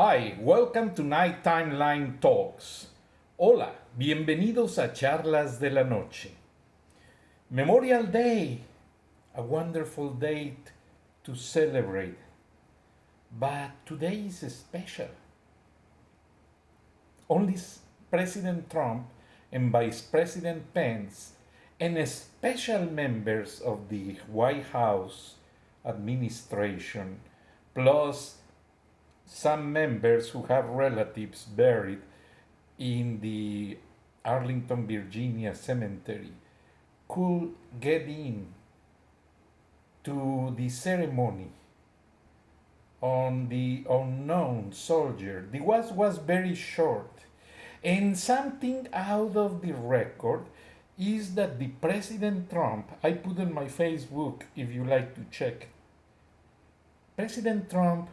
Hi, welcome to Night Timeline Talks. Hola, bienvenidos a Charlas de la Noche. Memorial Day, a wonderful date to celebrate. But today is special. Only President Trump and Vice President Pence and special members of the White House administration, plus some members who have relatives buried in the Arlington, Virginia cemetery, could get in to the ceremony on the unknown soldier. The was very short, and something out of the record is that the President Trump, I put on my Facebook if you like to check, President Trump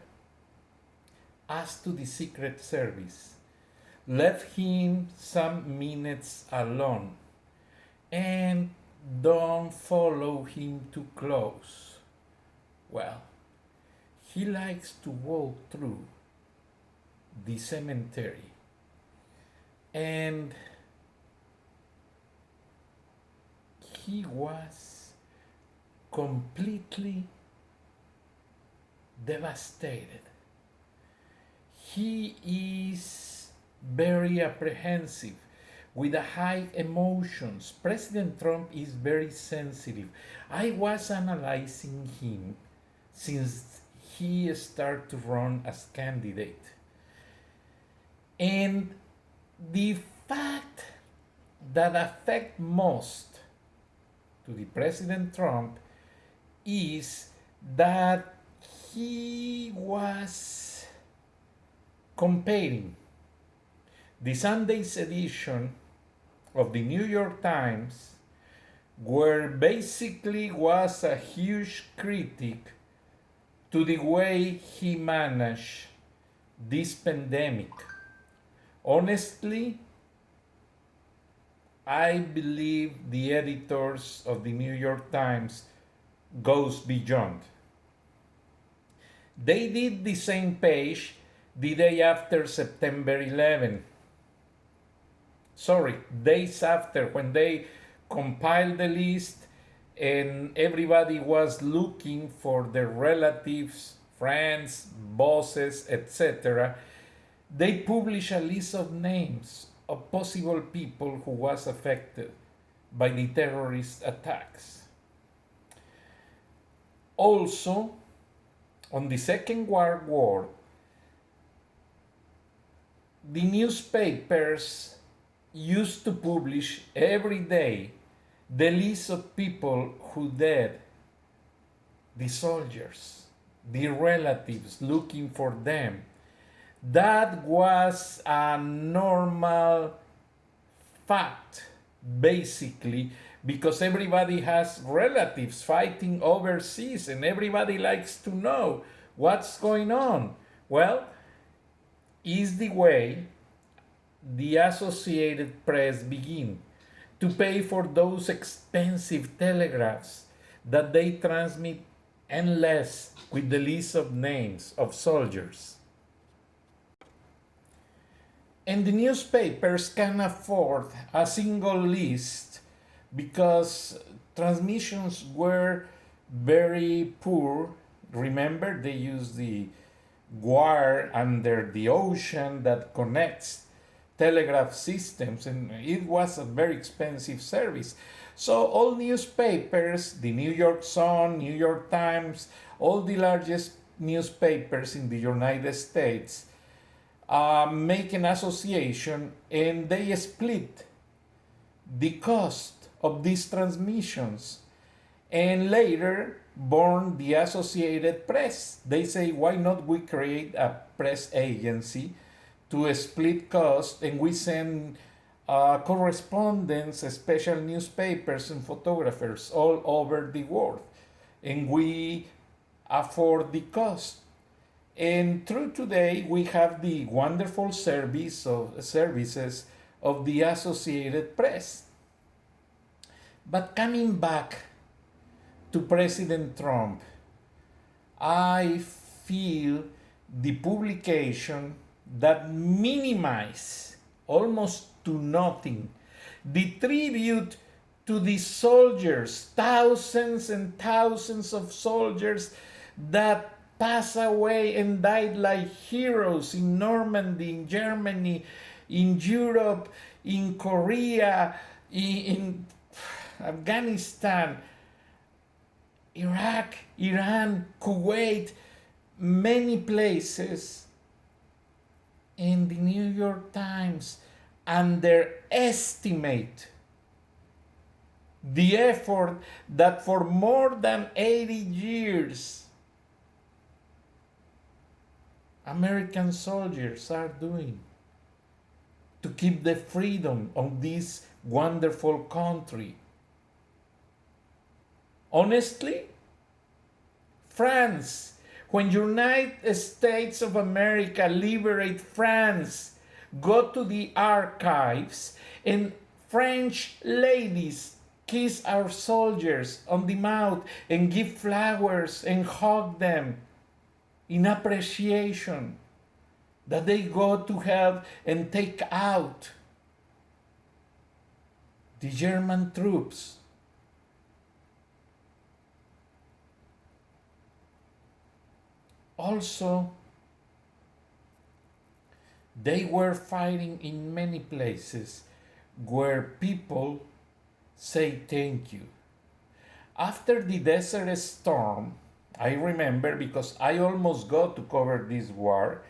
asked to the Secret Service, left him some minutes alone, and don't follow him too close. Well, he likes to walk through the cemetery, and he was completely devastated. He is very apprehensive with a high emotions. President Trump is very sensitive. I was analyzing him since he started to run as candidate. And the fact that affect most to the President Trump is that he was comparing the Sunday's edition of the New York Times, where basically was a huge critic to the way he managed this pandemic. Honestly, I believe the editors of the New York Times goes beyond. They did the same page the day after September 11. Sorry, days after, when they compiled the list and everybody was looking for their relatives, friends, bosses, etc. They published a list of names of possible people who was affected by the terrorist attacks. Also, on the Second World War, the newspapers used to publish every day the list of people who died, the soldiers, the relatives looking for them. That was a normal fact, basically, because everybody has relatives fighting overseas and everybody likes to know what's going on. Well, is the way the Associated Press begin to pay for those expensive telegraphs that they transmit endless with the list of names of soldiers. And the newspapers can afford a single list because transmissions were very poor. Remember, they used the wire under the ocean that connects telegraph systems, and it was a very expensive service. So all newspapers, the New York Sun, New York Times, all the largest newspapers in the United States make an association, and they split the cost of these transmissions, and later born the Associated Press. They say, why not we create a press agency to split costs, and we send correspondents, special newspapers and photographers all over the world, and we afford the cost. And through today, we have the wonderful services of the Associated Press. But coming back to President Trump, I feel the publication that minimize almost to nothing the tribute to the soldiers, thousands and thousands of soldiers that passed away and died like heroes in Normandy, in Germany, in Europe, in Korea, in Afghanistan, Iraq, Iran, Kuwait, many places. In the New York Times underestimate the effort that for more than 80 years American soldiers are doing to keep the freedom of this wonderful country. Honestly, France, when United States of America liberate France, go to the archives and French ladies kiss our soldiers on the mouth and give flowers and hug them in appreciation that they go to help and take out the German troops. Also, they were fighting in many places where people say thank you. After the Desert Storm, I remember because I almost got to cover this war.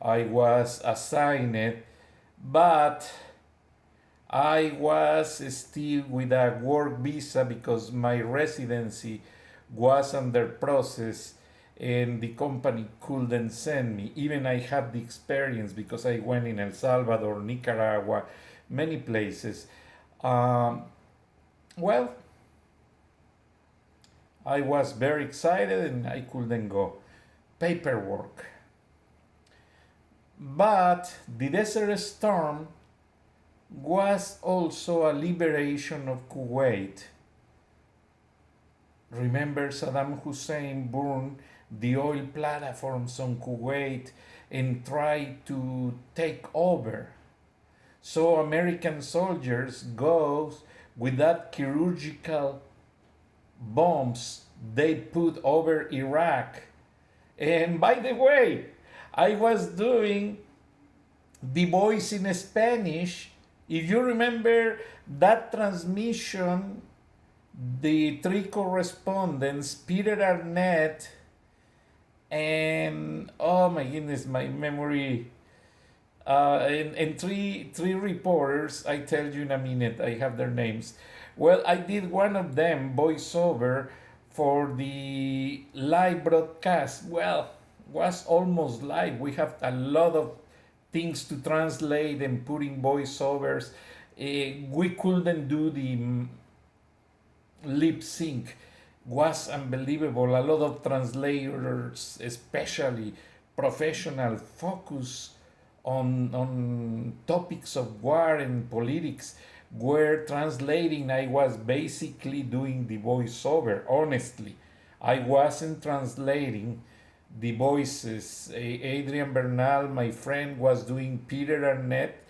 I was assigned, but I was still with a work visa because my residency was under process and the company couldn't send me. Even I had the experience because I went in El Salvador, Nicaragua, many places. Well, I was very excited and I couldn't go. Paperwork. But the Desert Storm was also a liberation of Kuwait. Remember, Saddam Hussein burned the oil platforms on Kuwait and tried to take over. So American soldiers go with that chirurgical bombs they put over Iraq. And by the way, I was doing the voice in Spanish. If you remember that transmission, the three correspondents, Peter Arnett, and oh my goodness, my memory, and three reporters, I tell you in a minute, I have their names. Well, I did one of them voiceover for the live broadcast. Well, was almost live. We have a lot of things to translate and put in voiceovers. We couldn't do the lip sync. Was unbelievable. A lot of translators, especially professional, focus on topics of war and politics, were translating. I was basically doing the voiceover. Honestly, I wasn't translating the voices. Adrian Bernal, my friend, was doing Peter Arnett.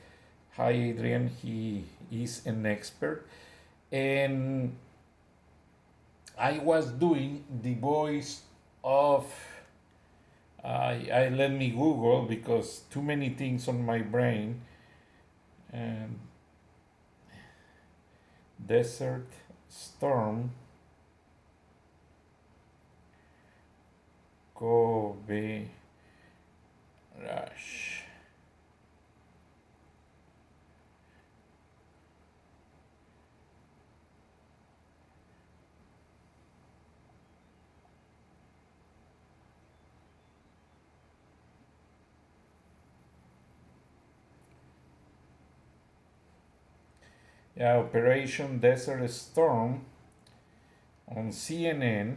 Hi, Adrian. He is an expert. And I was doing the voice of. I let me Google because too many things on my brain. And Desert Storm. Kobe Rush. Yeah, Operation Desert Storm on CNN.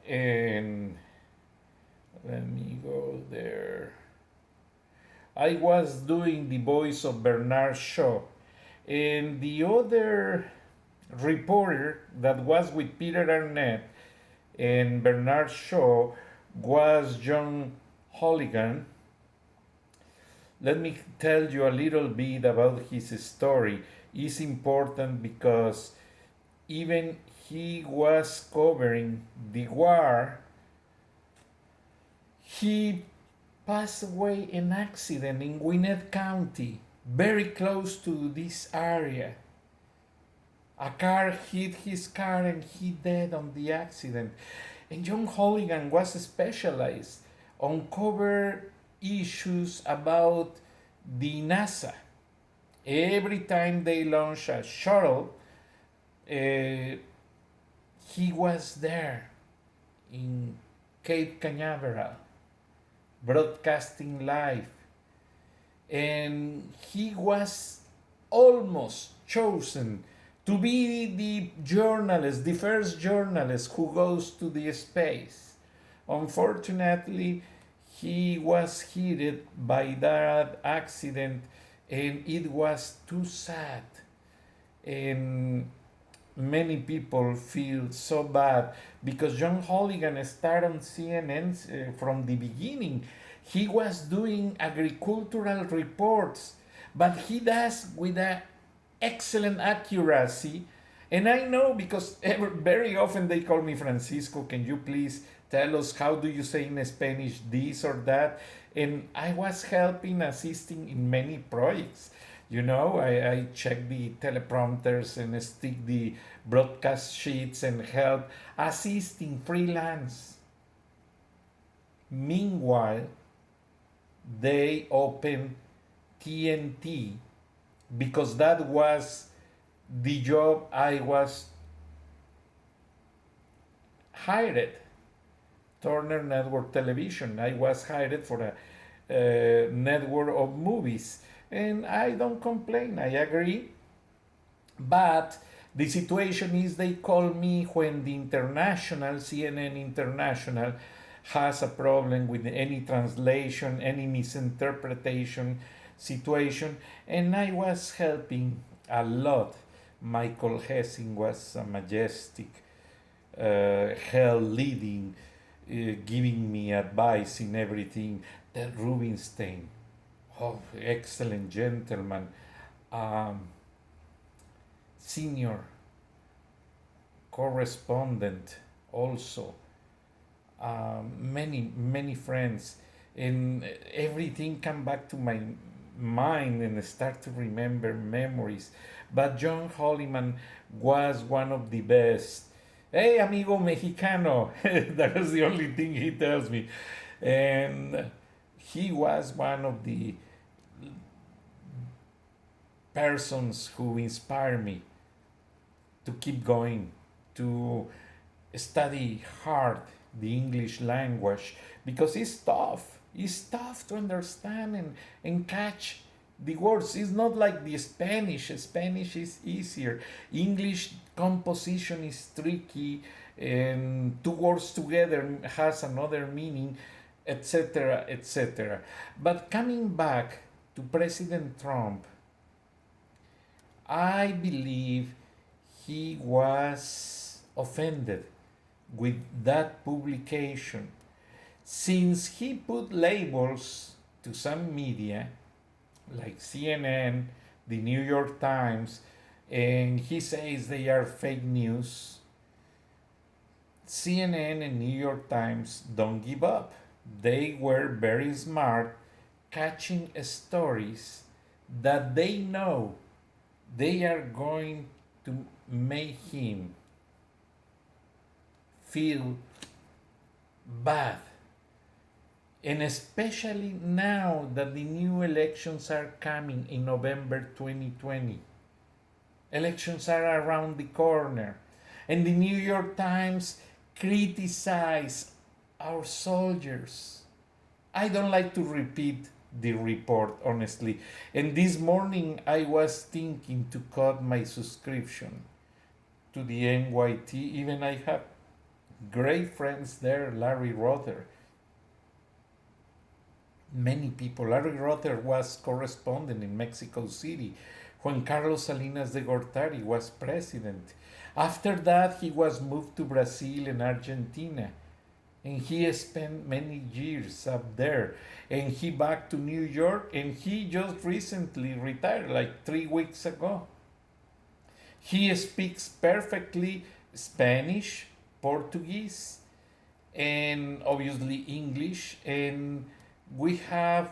And let me go there. I was doing the voice of Bernard Shaw, and the other reporter that was with Peter Arnett and Bernard Shaw was John Holligan. Let me tell you a little bit about his story. It's important because even he was covering the war. He passed away in an accident in Gwinnett County, very close to this area. A car hit his car and he died on the accident. And John Holligan was specialized on cover issues about the NASA. Every time they launch a shuttle, he was there in Cape Canaveral, broadcasting live. And he was almost chosen to be the journalist, the first journalist who goes to the space. Unfortunately, he was hit by that accident and it was too sad. And many people feel so bad because John Holligan started on CNN from the beginning. He was doing agricultural reports, but he does with an excellent accuracy. And I know because very often they call me Francisco, can you please tell us how do you say in Spanish this or that? And I was helping, assisting in many projects. You know, I check the teleprompters and stick the broadcast sheets and help assisting freelance. Meanwhile, they open TNT because that was the job I was hired. Turner Network Television. I was hired for a network of movies. And I don't complain, I agree. But the situation is they call me when the international, CNN International, has a problem with any translation, any misinterpretation situation, and I was helping a lot. Michael Hessing was a majestic, hell leading, giving me advice in everything. Ted Rubinstein, oh, excellent gentleman, senior correspondent also, many friends, and everything come back to my mind and start to remember memories. But John Holliman was one of the best. Hey, amigo mexicano, that was the only thing he tells me. And he was one of the persons who inspired me to keep going, to study hard the English language because it's tough. It's tough to understand and catch the words. It's not like the Spanish. Spanish is easier. English composition is tricky and two words together has another meaning, etc., etc. But coming back to President Trump, I believe he was offended with that publication since he put labels to some media like CNN, the New York Times, and he says they are fake news. CNN and New York Times don't give up. They were very smart catching stories that they know they are going to make him feel bad. And especially now that the new elections are coming in November 2020. Elections are around the corner. And the New York Times criticize our soldiers. I don't like to repeat the report, honestly. And this morning I was thinking to cut my subscription to the NYT. Even I have great friends there, Larry Rother. Many people. Larry Rother was correspondent in Mexico City when Carlos Salinas de Gortari was president. After that, he was moved to Brazil and Argentina. and he spent many years up there, and he back to New York, and he just recently retired like 3 weeks ago. He speaks perfectly Spanish, Portuguese, and obviously English, and we have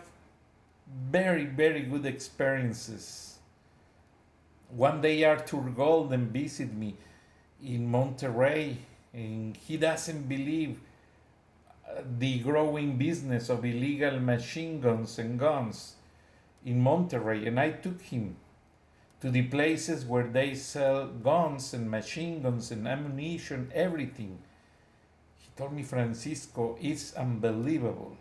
very, very good experiences. One day Arthur Golden visited me in Monterrey, and he doesn't believe the growing business of illegal machine guns and guns in Monterrey, and I took him to the places where they sell guns and machine guns and ammunition, everything. He told me, Francisco, it's unbelievable.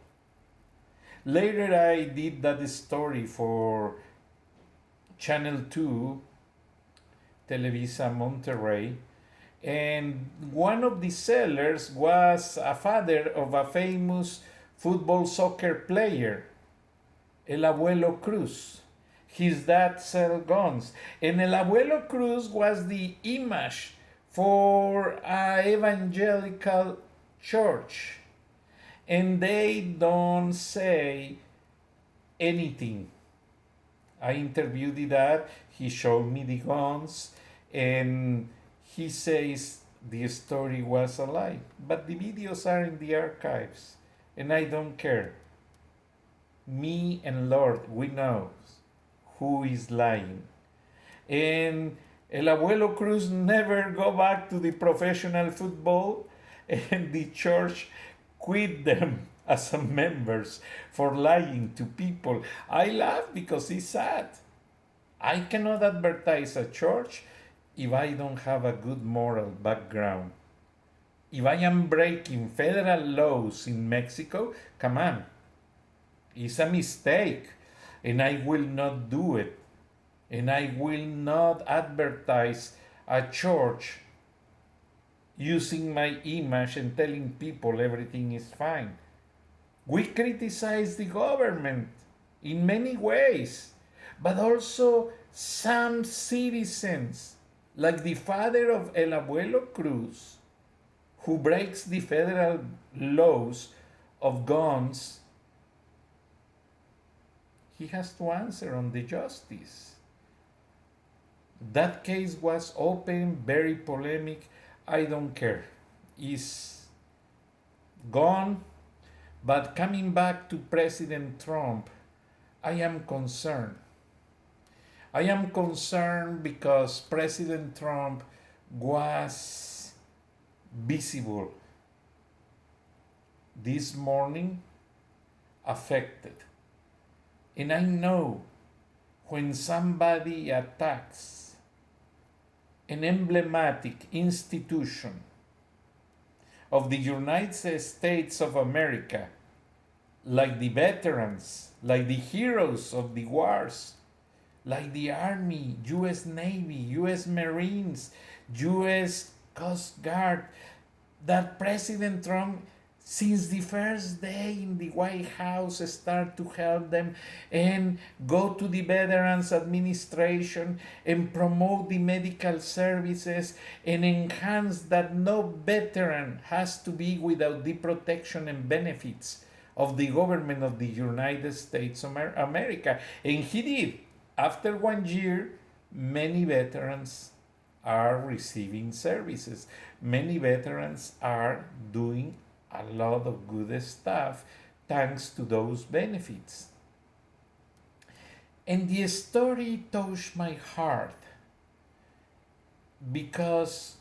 Later, I did that story for Channel 2, Televisa Monterrey, and one of the sellers was a father of a famous football soccer player, El Abuelo Cruz. His dad sell guns, and El Abuelo Cruz was the image for an evangelical church, and they don't say anything. I interviewed the dad, he showed me the guns, and he says the story was a lie. But the videos are in the archives, and I don't care. Me and Lord, we know who is lying. And El Abuelo Cruz never go back to the professional football, and the church quit them as members for lying to people. I laugh because it's sad. I cannot advertise a church if I don't have a good moral background. If I am breaking federal laws in Mexico, come on, it's a mistake, and I will not do it. And I will not advertise a church using my image and telling people everything is fine. We criticize the government in many ways, but also some citizens, like the father of El Abuelo Cruz, who breaks the federal laws of guns, he has to answer on the justice. That case was open, very polemic. I don't care. It's gone. But coming back to President Trump, I am concerned. I am concerned because President Trump was visible this morning, affected. And I know when somebody attacks an emblematic institution of the United States of America, like the veterans, like the heroes of the wars, like the Army, US Navy, US Marines, US Coast Guard, that President Trump, since the first day in the White House, start to help them and go to the Veterans Administration and promote the medical services and enhance that no veteran has to be without the protection and benefits of the government of the United States of America. And he did. After 1 year, many veterans are receiving services. Many veterans are doing a lot of good stuff thanks to those benefits. And the story touched my heart because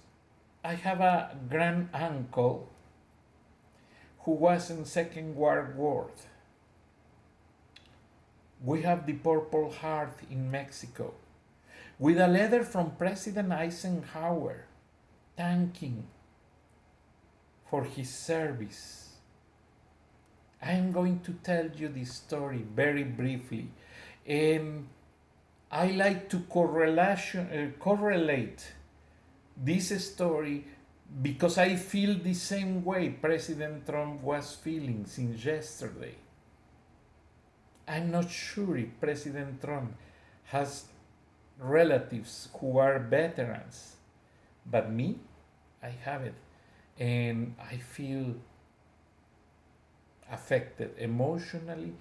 I have a grand uncle who was in Second World War. We have the Purple Heart in Mexico with a letter from President Eisenhower thanking for his service. I am going to tell you this story very briefly, and I like to correlate this story because I feel the same way President Trump was feeling since yesterday. I'm not sure if President Trump has relatives who are veterans, but me, I have it. And I feel affected, emotionally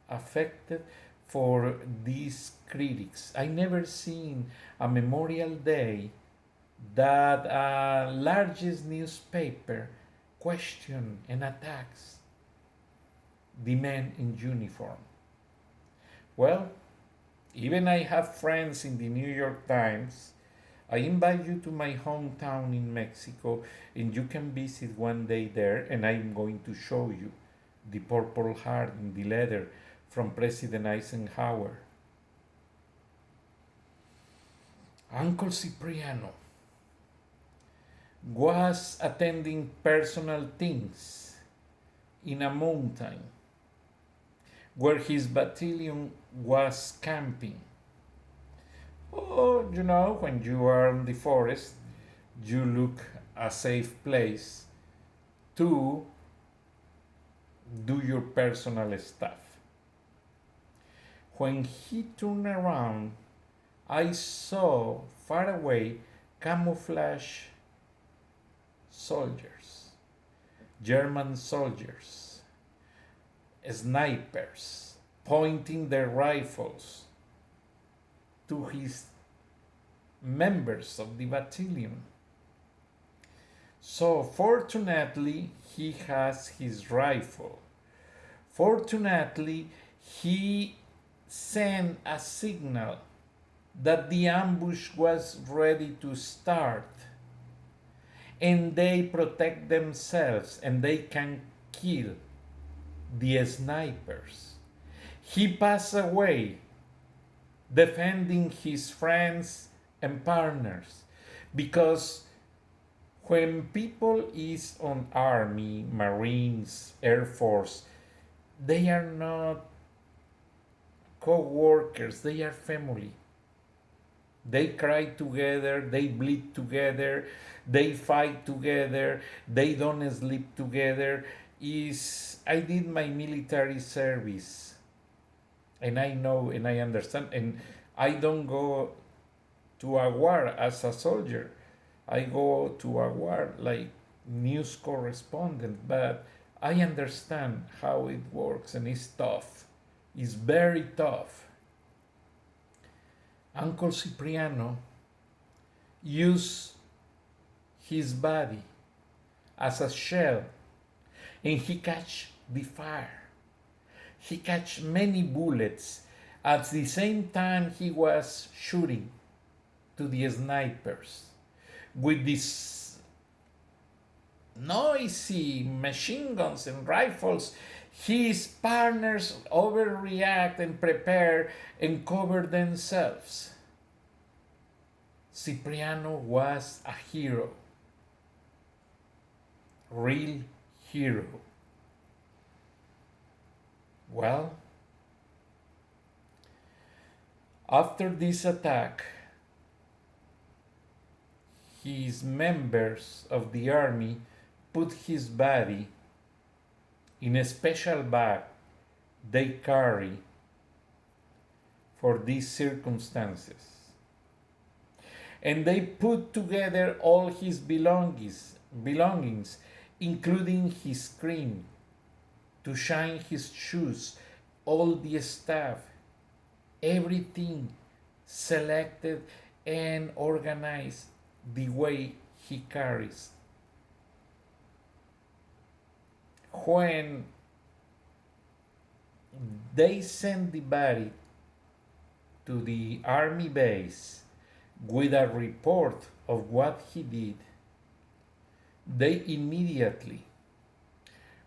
affected for these critics. I never seen a Memorial Day that largest newspaper question and attacks the men in uniform. Well, even I have friends in the New York Times. I invite you to my hometown in Mexico and you can visit one day there and I'm going to show you the Purple Heart in the letter from President Eisenhower. Uncle Cipriano was attending personal things in a mountain where his battalion was camping. Oh, you know, when you are in the forest, you look a safe place to do your personal stuff. When he turned around, I saw far away camouflage soldiers, German soldiers, snipers, pointing their rifles to his members of the battalion. So, fortunately, he has his rifle. Fortunately, he sent a signal that the ambush was ready to start and they protect themselves and they can kill the snipers. He passed away defending his friends and partners because when people is on army, marines, air force, they are not co-workers, they are family. They cry together, they bleed together, they fight together, they don't sleep together. I did my military service and I know and I understand, and I don't go to a war as a soldier. I go to a war like news correspondent, but I understand how it works and it's tough. It's very tough. Uncle Cipriano used his body as a shell and he catch the fire. He catch many bullets at the same time he was shooting to the snipers with these noisy machine guns and rifles. His partners overreact and prepare and cover themselves. Cipriano was a hero, real hero. Well, after this attack, his members of the army put his body in a special bag they carry for these circumstances. And they put together all his belongings, including his cream, to shine his shoes, all the stuff, everything selected and organized the way he carries. When they sent the body to the army base with a report of what he did, they immediately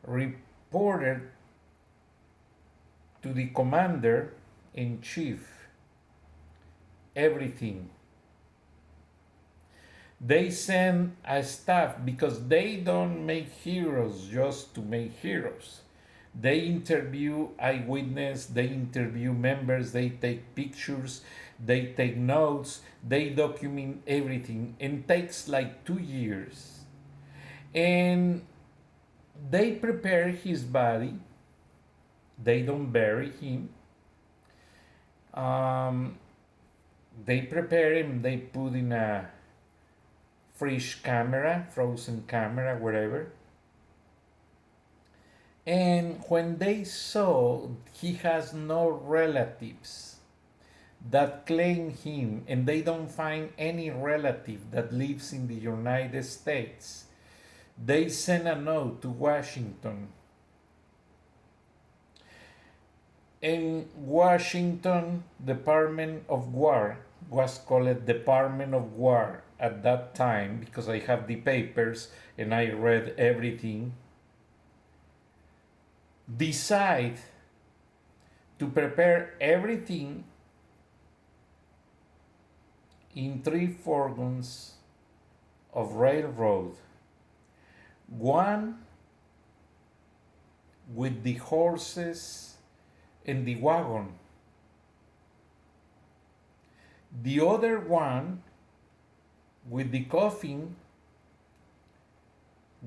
reported to the commander in chief everything. They send a staff because they don't make heroes just to make heroes. They interview eyewitness, they interview members, they take pictures, they take notes, they document everything, and takes like 2 years. And they prepare his body. They don't bury him. They prepare him. They put in a fresh camera, frozen camera, wherever. And when they saw he has no relatives that claim him, and they don't find any relative that lives in the United States, they sent a note to Washington. In Washington, Department of War was called Department of War at that time, because I have the papers and I read everything. Decide to prepare everything in 3 furlongs of railroad, one with the horses and the wagon, the other one with the coffin,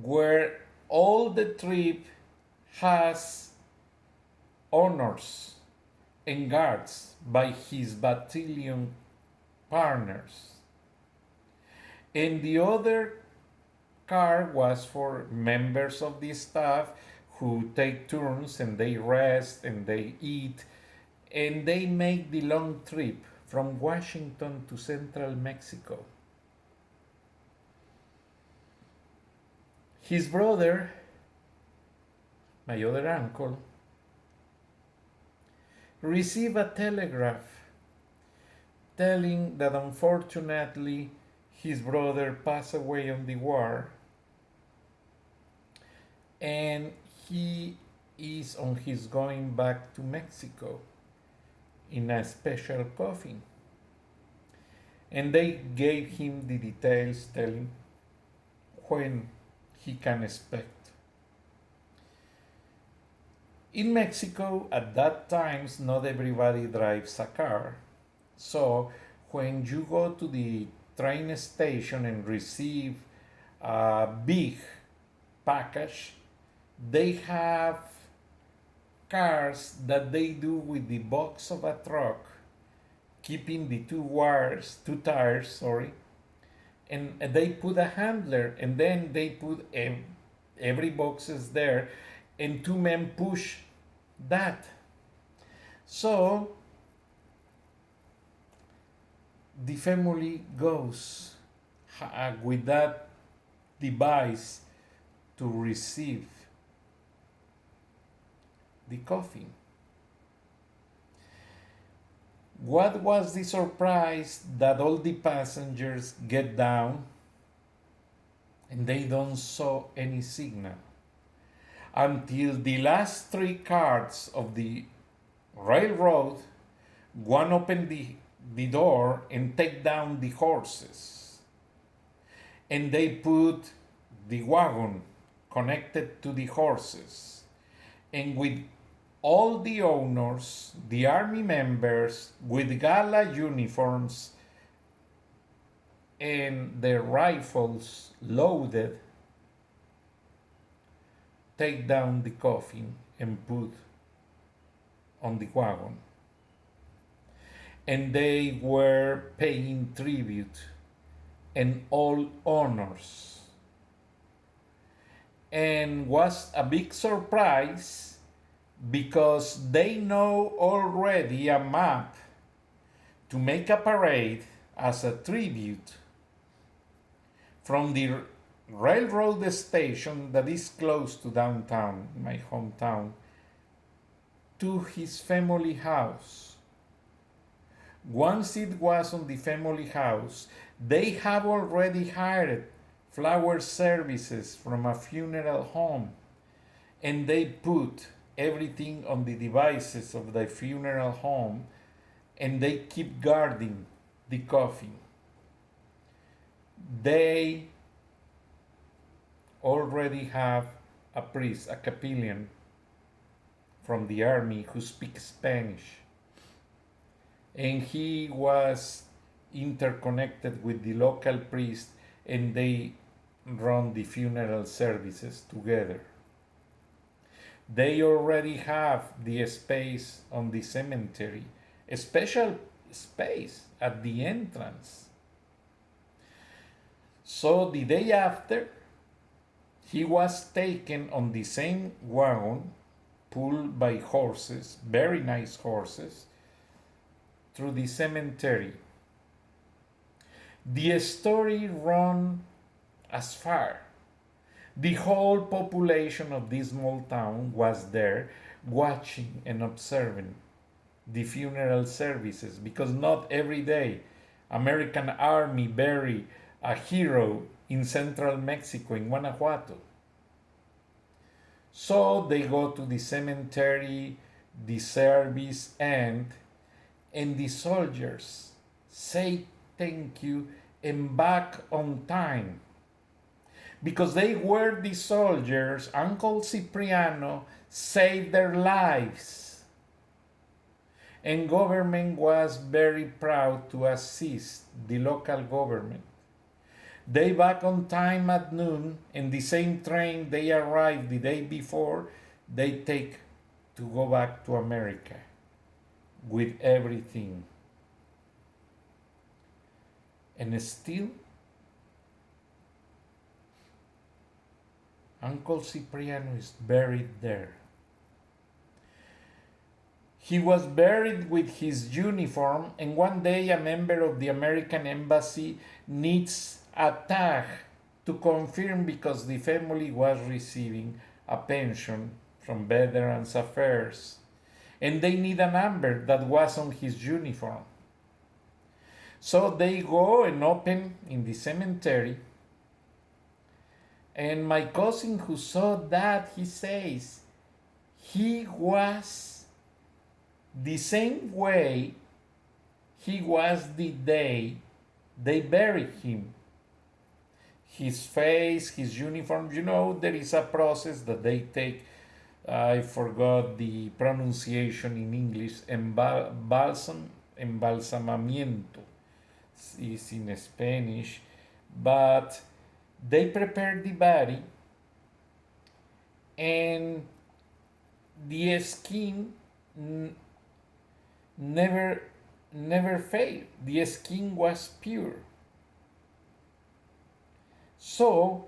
where all the trip has honors and guards by his battalion partners. And the other car was for members of the staff who take turns and they rest and they eat, and they make the long trip from Washington to central Mexico. His brother, my other uncle, received a telegraph telling that unfortunately his brother passed away on the war and he is on his going back to Mexico in a special coffin. And they gave him the details telling when he can expect. In Mexico, at that time, not everybody drives a car. So when you go to the train station and receive a big package, they have cars that they do with the box of a truck, keeping the two tires, sorry, and they put a handler, and then they put every box is there, and two men push that. So the family goes with that device to receive the coffin. What was the surprise that all the passengers get down and they don't saw any signal until the last three cars of the railroad, one opened the door and take down the horses, and they put the wagon connected to the horses, and with all the owners, the army members with gala uniforms and their rifles loaded, take down the coffin and put on the wagon. And they were paying tribute and all honors. And was a big surprise because they know already a map to make a parade as a tribute from the railroad station that is close to downtown, my hometown, to his family house. Once it was on the family house, they have already hired flower services from a funeral home, and they put everything on the devices of the funeral home, and they keep guarding the coffin. They already have a priest, a capellan from the army who speaks Spanish, and he was interconnected with the local priest, and they run the funeral services together. They already have the space on the cemetery, a special space at the entrance. So the day after, He was taken on the same wagon, pulled by horses, very nice horses, through the cemetery. The story ran as far. The whole population of this small town was there watching and observing the funeral services because not every day American army bury a hero in central Mexico in Guanajuato. So they go to the cemetery, the service and the soldiers say thank you and back on time because they were the soldiers. Uncle Cipriano saved their lives, and government was very proud to assist the local government. They back on time at noon, and the same train they arrived the day before, they take to go back to America with everything. And still, Uncle Cipriano is buried there. He was buried with his uniform, and one day a member of the American embassy needs a tag to confirm because the family was receiving a pension from Veterans Affairs, and they need a number that was on his uniform. So they go and open in the cemetery, and my cousin who saw that, he says he was the same way he was the day they buried him. His face, his uniform, there is a process that they take. I forgot the pronunciation in English. Embalsamamiento is in Spanish. But they prepare the body, and the skin never failed. The skin was pure. So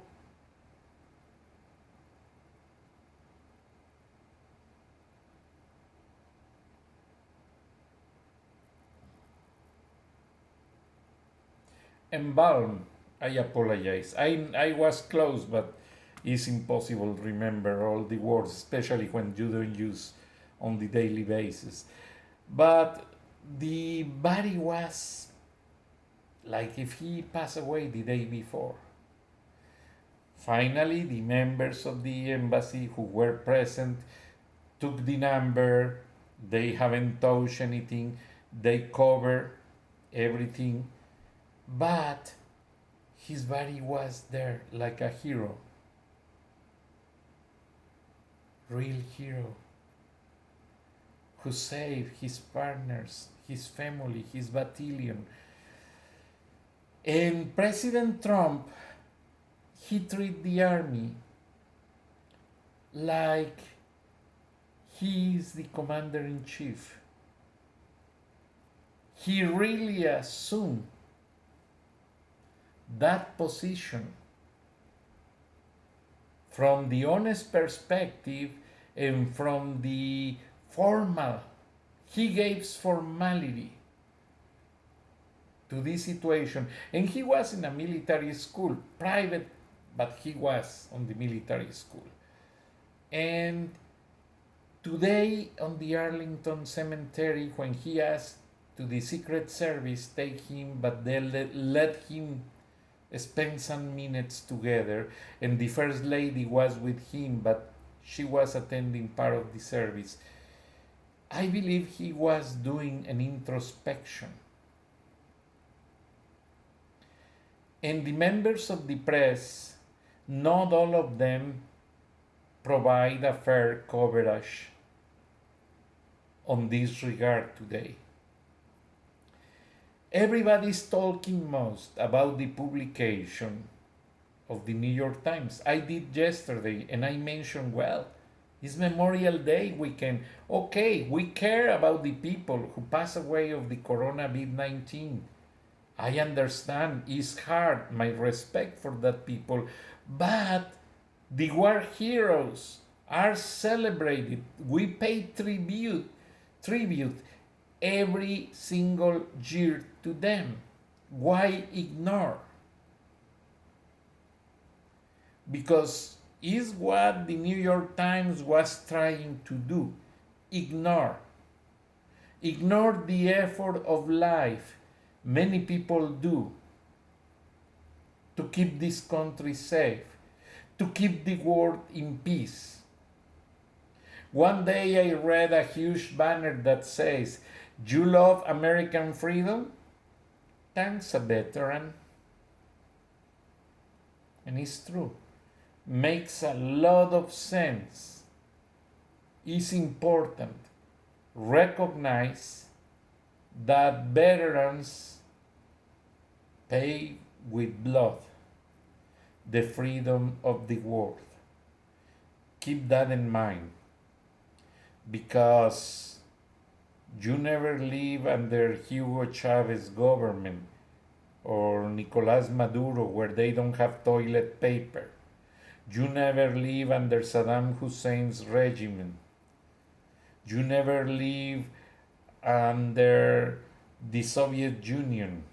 embalm, I apologize. I was close, but it's impossible to remember all the words, especially when you don't use on the daily basis. But the body was like if he passed away the day before. Finally, the members of the embassy who were present took the number. They haven't touched anything. They cover everything. But his body was there like a hero. Real hero. Who saved his partners, his family, his battalion. And President Trump, he treated the army like he is the commander-in-chief. He really assumed that position from the honest perspective and from the formal. He gave formality to this situation. And he was in a military school, private, but he was on the military school. And today on the Arlington Cemetery, when he asked to the Secret Service take him, but they let him spend some minutes together, and the First Lady was with him, but she was attending part of the service. I believe he was doing an introspection. And the members of the press, not all of them provide a fair coverage on this regard today. Everybody's talking most about the publication of the New York Times. I did yesterday, and I mentioned, well, it's Memorial Day weekend. Okay, we care about the people who pass away of the COVID-19. I understand, it's hard, my respect for that people, but The war heroes are celebrated. We pay tribute every single year to them. Why ignore? Because is what the New York Times was trying to do. Ignore. Ignore the effort of life many people do to keep this country safe, to keep the world in peace. One day I read a huge banner that says, "You love American freedom? Thanks, a veteran." And it's true. Makes a lot of sense. It's important. Recognize that veterans pay with blood the freedom of the world. Keep that in mind, because you never live under Hugo Chavez government or Nicolás Maduro where they don't have toilet paper. You never live under Saddam Hussein's regime. You never live under the Soviet Union,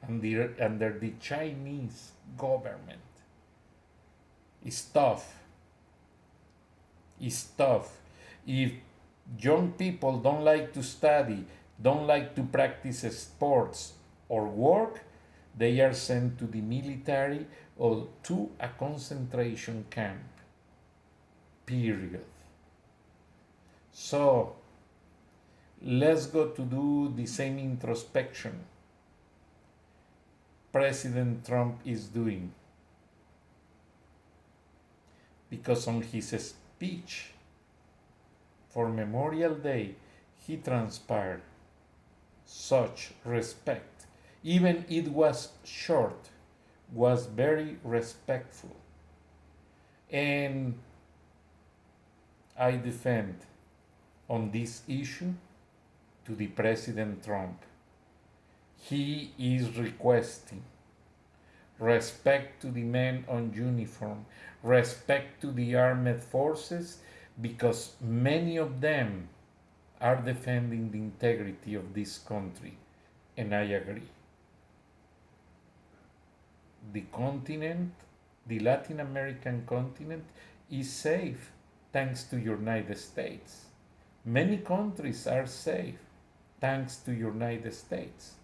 under the Chinese government. It's tough. It's tough. If young people don't like to study, don't like to practice sports or work, they are sent to the military or to a concentration camp. Period. So let's go to do the same introspection President Trump is doing. Because on his speech for Memorial Day, he transpired such respect. Even it was short, was very respectful. And I defend on this issue to the President Trump. He is requesting respect to the men on uniform, respect to the armed forces, because many of them are defending the integrity of this country, and I agree. The continent, the Latin American continent, is safe thanks to United States. Many countries are safe thanks to United States.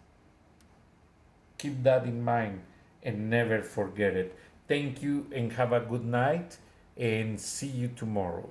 Keep that in mind and never forget it. Thank you and have a good night, and see you tomorrow.